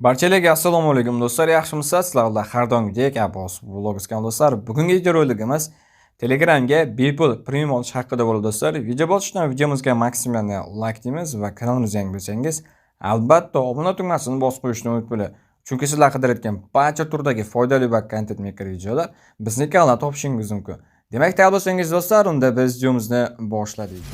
Barchalarga assalomu alaykum do'stlar, yaxshimisizlar? Sizlar har doimgidek Abbos Vlogs kanali do'stlar. Bugungi videoroligimiz Telegramga bepul premium olish haqida bo'ladi do'stlar. Video bo'lishdan videomizga maksimum like deymiz va kanalimizga yangi bo'lsangiz, albatta obuna tugmasini bosib qo'yishni unutmanglar. Chunki sizlar qidirayotgan barcha turdagi foydali va content maker videolar bizning kanalda topishingiz mumkin. Demak, tayyor bo'lsangiz do'stlar, unda biz videomizni boshladik.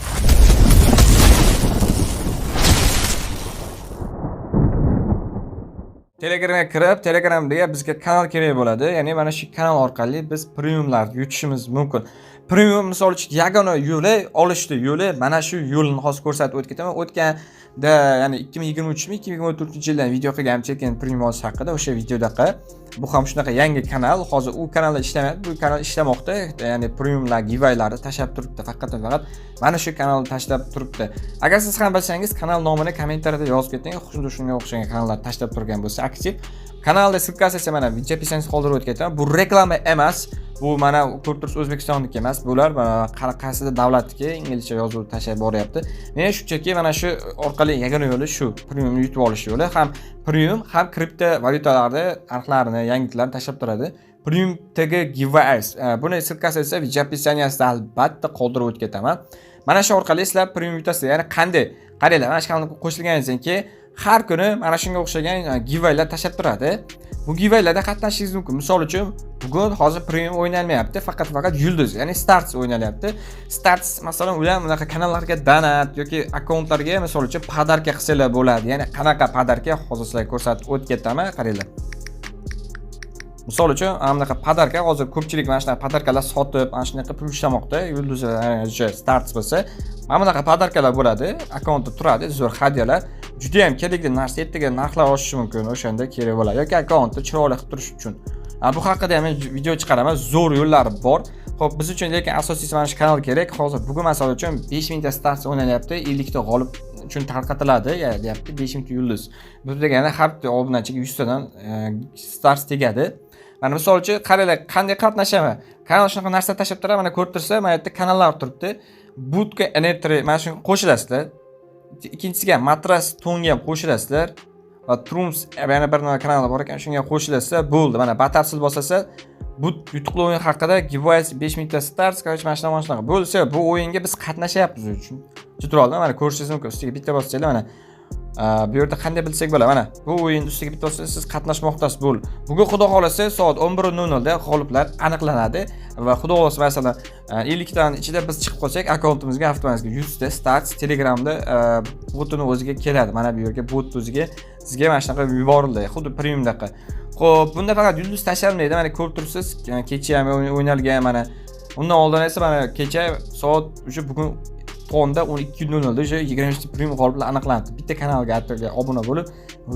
Telegramga kirib, Telegramda bizga kanal kerak bo'ladi. Ya'ni mana shu kanal orqali biz premiumlar yutishimiz mumkin. Premium misol uchun yagona yo'li olishdi yo'li mana shu yo'lni hozir ko'rsatib o'tib ketaman. O'tganda, ya'ni 2023-2024-yildan video qilganman lekin premium olish haqida o'sha videoda bu ham shunaqa yangi kanal. Hozir u kanalda ishlamayapti, bu kanal ishlamoqda. Ya'ni premiumlar giveawaylarni tashlab turibdi. Faqat mana shu kanalni tashlab turibdi. Agar siz ham bilsangiz, kanal nomini kommentariyada yozib keting. Xuddi shunga o'xshagan kanallar tashlab turgan bo'lsa, aktiv. Kanalda ssылкасы esa mana video pisaniz qoldirib o'tib ketaman. Bu reklama emas. Bu mana Kulturs O'zbekistonniki emas. Bular qaysidir davlatniki inglizcha yozuv tashlab boryapti. Men shunchaki mana shu orqali yagona yo'li shu premium yutib olish yo'li. Ham premium, ham kripto valyutalarda narxlarini, yangiliklarni tashlab turadi. Premium tagi giveaways. Buni ссылкасы esa video pisaniyasida albatta qoldirib o'tib ketaman. Mana shu orqali sizlar premium yutasizlar. Ya'ni qanday? Qaranglar, mana shu kanalga qo'shilganingizdan keyin har kuni mana shunga o'xshagan giveawaylar tashlab turadi. Bu giveawaylarda qatnashishingiz mumkin. Misol uchun, bugun hozir premium o'ynalmayapti, faqat yulduz, ya'ni starts o'ynalyapti. Starts masalan ular bunaqa kanallarga donat yoki akkauntlarga misol uchun podarka qilsalar bo'ladi. Ya'ni qanaqa podarka hozir sizlarga ko'rsatib o'tib ketaman, qaranglar. Misol uchun, bunaqa podarka hozir ko'pchilik mana shunaqa podarkalar sotib, ana shunaqa pul ishlamoqda. Yulduz starts bo'lsa, mana bunaqa podarkalar bo'ladi, akkauntda turadi, zo'r hadyalar. Juda ham kerakli narsa, ertaga narxlar oshishi mumkin, o'shanda kerak bo'ladi yoki akkauntni chiroyli qilib turish uchun. Bu haqida ham video chiqaraman, zo'r yo'llari bor. Xo'p, biz uchun lekin asosiysi mana shu kanal kerak. Hozir bugun masal uchun 5000 ta stars o'ynanyapti, 50 ta g'olib uchun tarqatiladi, deyapti 5000 ta yulduz. Bu degani har bitta obunachiga 100 tadan stars tegadi. Mana misol uchun qaranglar, qanday qatnashaman. Kanal shunaqa narsa tashlab turadi, mana ko'rib tursa, mana yerda kanallar turibdi. Budka Energy mana shunga qo'shilasizlar. Ikkinchisiga matras tonga ham qo'shilasizlar va Trums yana bir kanal bor ekan, shunga qo'shilasizlar, bo'ldi. Mana batafsil bosasa, bu yutuqli o'yin haqida giveaway 5000 ta stars, qarshi mana shunaqa bo'lsa, bu o'yinga biz qatnashyapmiz uchun. Tuturoldan mana ko'rishingiz mumkin. Ustiga bitta bossanglar mana bu yerda qanday bilsak bo'ladi. Mana bu o'yin ustiga bitta bossa siz qatnashmoqdasiz, bo'l. Bugun xudo xolasa soat 11:00 da g'oliblar aniqlanadi va xudo xolasa masalan 50 tadan ichida biz chiqib qolsak, akkauntimizga avtomatik 100 ta starts Telegramda botini o'ziga keladi. Mana bu yerga bot o'ziga sizga mana shunaqa yuborildi, xuddi premiumdaqa. Xo'p, bunda faqat yulduz tashlmaydi. Mana ko'rib turibsiz, kecha ham o'ynalgan mana. Undan oldin esa mana kecha soat o'sha bugun fonda 12:00 da 23 ta premium g'oliblar aniqlandi. Bitta kanalga atga obuna bo'lib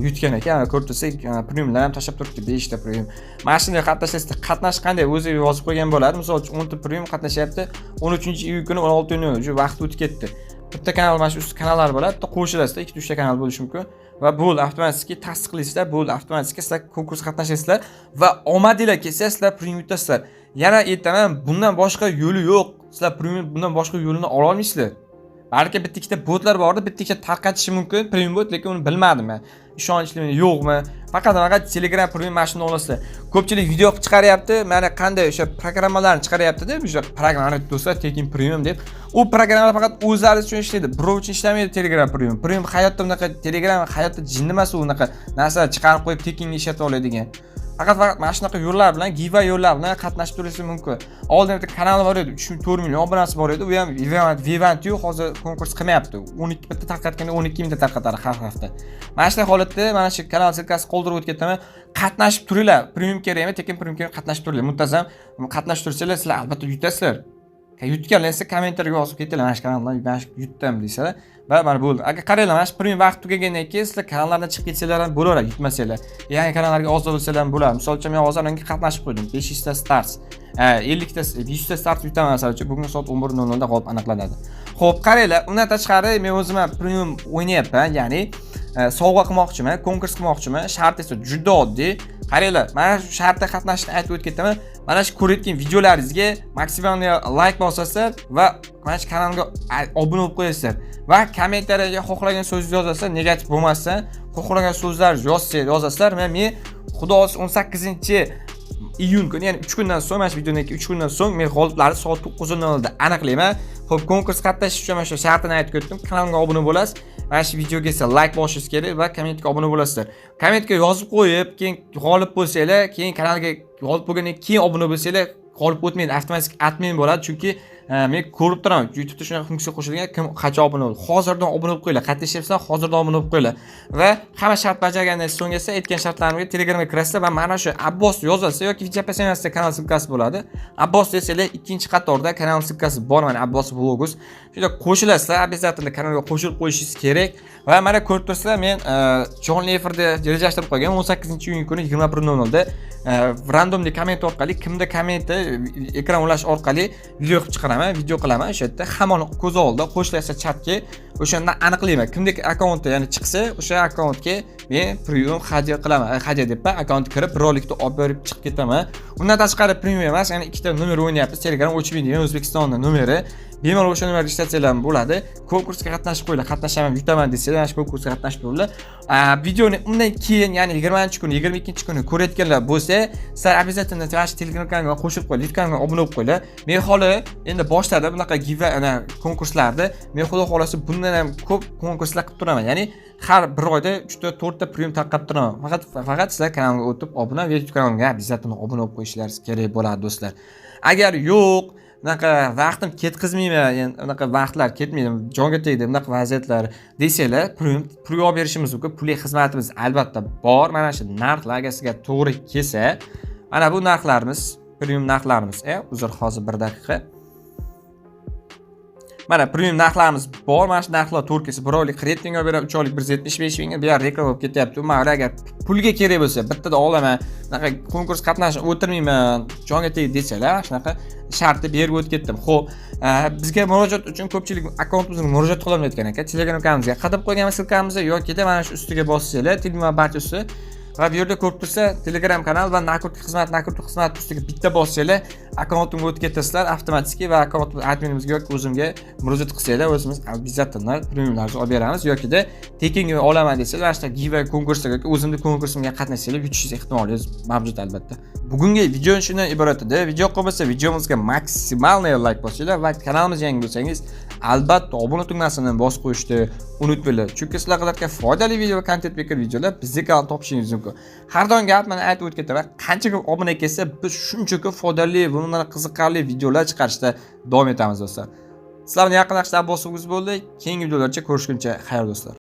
yutgan ekan. Ko'rib tursak, premiumlar ham tashlab turibdi, 5 ta premium. Mana shunday qatnashasiz. Qatnash qanday o'zi yozib qo'ygan bo'ladi. Misol uchun 10 ta premium qatnashyapti. 13-iyul kuni 16:00 shu vaqt o'tib ketdi. Bitta kanal mana shu kanallar bo'ladi. Bitta qo'shilasizlar, 2-3 ta kanal bo'lishi mumkin va bu avtomatik tasdiqlaysizlar, bu avtomatik sizlar konkurs qatnashasizlar va omadinglar kelsa sizlar premium yutasizlar. Yana aytaman, bundan boshqa yo'li yo'q. Sizlar premium bundan boshqa yo'lini ola olmaysizlar. Balki bitta ikkita botlar bordi, bitta ikkita tarqatishi mumkin, premium bot, lekin uni bilmadim men. Ishonchli yo'qmi? Faqat Telegram premium mashina olasizlar. Ko'pchilik video chiqaryapti, mana qanday o'sha programmalarni chiqaryapti-da, o'sha programma do'stlar tekin premium deb. U programmalar faqat o'zlari uchun ishlaydi, birov uchun ishlamaydi Telegram premium. Premium hayotda bunaqa Telegram hayotda jinni emas, u unaqa narsalar chiqarib qo'yib tekinga ishlata oladigan. Faqat mana shunaqa yo'llar bilan, giveaway yo'llar bilan qatnashib turishingiz mumkin. Oldin bitta kanal bor edi, 3-4 million obunachisi bor edi. U ham Vivant-yu hozir konkurs qilmayapti. 12 bitta tarqatganda 12 mingta tarqatadi har hafta. Mana shunday holatda mana shu kanal ssылкасы qoldirib o'tib ketaman. Qatnashib turinglar. Premium kerakmi? Tekin premium kerak, qatnashib turinglar. Muntazam qatnashib tursanglar, sizlar albatta yutasizlar. Yutganlarsa kommentariyga yozib ketinglar, mana shu kanaldan yutdim deysalar. Va mana bo'ldi. Agar qaranglar, mana shu premium vaqt tugagandan keyin sizlar kanallardan chiqib ketsalar ham bo'laveradi, yutmasanglar. Yangi kanallarga ozod bo'lsalar ham bo'ladi. Misol uchun men hozir unga qatnashib qo'ydim. 500 ta stars. 50 ta 100 ta start yutaman misol uchun. Bugun soat 11:00 da g'olib aniqlanadi. Xo'p, qaranglar, undan tashqari men o'zim ham premium o'ynayapman, ya'ni sovg'a qilmoqchiman, konkurs qilmoqchiman. Shart esa juda oddiy. Qaranglar, mana shu shartda qatnashishni aytib o'tib ketaman. Mana shu ko'rayotgan videolaringizga maksimum like bosasizlar va mana shu kanalga obuna bo'lib qo'yasizlar va kommentariyaga xohlagan so'zingizni yozasizlar, negativ bo'lmasdan xohlagan so'zlar yozasizlar. Men xudo xohlasa 18-iyun kuni, ya'ni 3 kundan so'ng, mana shu videodan 3 kundan so'ng men g'oliblarni soat 9:00 da aniqlayman. Xo'p, konkurs qatnashish uchun mana shu shartini aytib o'tdim. Kanalimga obuna bo'lasiz. Mana shu videoga esa like bosishingiz kerak va kommentga obuna bo'lasizlar. Kommentga yozib qo'yib, keyin g'olib bo'lsanglar, keyin kanalga g'olib bo'lgandan keyin obuna bo'lsanglar, g'olib o'tmaydi, avtomatik admin bo'ladi, chunki men ko'rib turaman, YouTube'da shunaqa funksiya qo'shilgan, kim qancha obuna bo'ldi. Hozirdan obuna bo'lib qo'yinglar, qatnashyapsizlar, hozirdan obuna bo'lib qo'yinglar. Va hamma shart bajargandan so'ng esa aytgan shartlarimga Telegramga kirasizlar va mana shu Abbos yozasiz yoki videoposilkasida kanal ссылкасы bo'ladi. Abbos desanglar ikkinchi qatorda kanal ссылкасы bor, mana Abbos Vlogus. Shunda qo'shilasizlar, обязательно kanalga qo'shilib qo'yishingiz kerak. Va mana ko'rib turibsizlar, men jonli efirda rejalashtirib qo'ygan 18-iyun kuni 21:00 da randomli komment orqali, kimda kommenti ekran ulash orqali video qilib chiqaraman, video qilaman. O'sha yerda hamon ko'z oldida qo'shilasa chatga, o'shandan aniqlayman. Kimning akkauntda ya'ni chiqsa, o'sha akkauntga men premium hadya qilaman. Hadya debman, akkaunt kirib rolikni olib berib chiqib ketaman. Undan tashqari premium emas, ya'ni ikkita nomer o'ynayapmiz. Telegram o'chmaydigan O'zbekistonning nomeri. Bemalol o'sha nomerga ishlatsanglar bo'ladi. Konkursga qatnashib qo'yinglar, qatnashaman, yutaman desanglar, shu konkursga qatnashib qo'yinglar. Videoni undan keyin, ya'ni 20-kuni, 22-kuni ko'rayotganlar bo'lsa, sizlar обязательно Telegram kanaliga qo'shilib qo'yinglar, kanalga obuna bo'lib qo'yinglar. Men hali endi boshlarda bunaqa giveaway ana konkurslarda men xudo xolasa bundan ham ko'p konkurslar qilib turaman. Ya'ni har bir oyda 3-4 ta premium tarqab turaman. Faqat sizlar kanalimga o'tib obuna va YouTube kanalimga обязательно obuna bo'lib qo'yishlaringiz kerak bo'ladi do'stlar. Agar yo'q, bunaqa vaqtim ketkazmayman, ya'ni bunaqa vaqtlar ketmaydi, jonga tegdi, bunaqa vaziyatlar desanglar, pul olib berishimiz mumkin. Pulli xizmatimiz albatta bor. Mana shu narxlar agar sizga to'g'ri kelsa, mana bu narxlarimiz, premium narxlarimiz. Uzr, hozir 1 daqiqa. Mana premium narxlarimiz bor. Mana shu narxlar to'g'ri kelsa, 1 oylik reyting olib berib, 3 oylik 175 mingga bu yer reklama bo'lib ketyapti. Mana agar pulga kerak bo'lsa, bittada olaman, bunaqa konkurs qatnashib o'tirmayman, jonga tegdi desanglar, shunaqa shartni berib o'tib ketdim. Xo'p, bizga murojaat uchun ko'pchilik akkauntimizga murojaat qilolmayotgan ekan. Telegram kanalimizga qadab qo'ygan ссылкамizga yoki mana shu ustiga bossanglar, Telegram barchasi va bu yerda ko'rib tursa, Telegram kanal va nakrutka xizmat ustiga bitta bossanglar, akkauntimga o'tib ketasizlar avtomatik va akkaunt adminimizga yoki o'zimga murojaat qilsanglar, o'zimiz обязательно premiumlarni olib beramiz yoki-da tekinga olaman desanglar, mana shu giveaway konkursga yoki o'zimning konkursimga qatnashsanglar, yutishingiz ehtimoliyat mavjud albatta. Bugungi video shundan iborat edi. Video yoqib qolsa, videomizga maksimalniy like bosinglar va kanalimizga yangi bo'lsangiz, albatta obuna tugmasini bosib qo'yishni unutmanglar. Chunki sizlar qilayotgan foydali video va content bekor videolar bizning kanalda topishingiz mumkin. Har doim gap mana aytib o'tib ketaman. Qancha ko'p obuna kelsa, biz shuncha ko'p foydali va bundan qiziqarli videolar chiqarishda davom etamiz do'stlar. Sizlarni yaqinlashishda bosib bo'ldi. Keyingi videolarcha ko'rishguncha xayr do'stlar.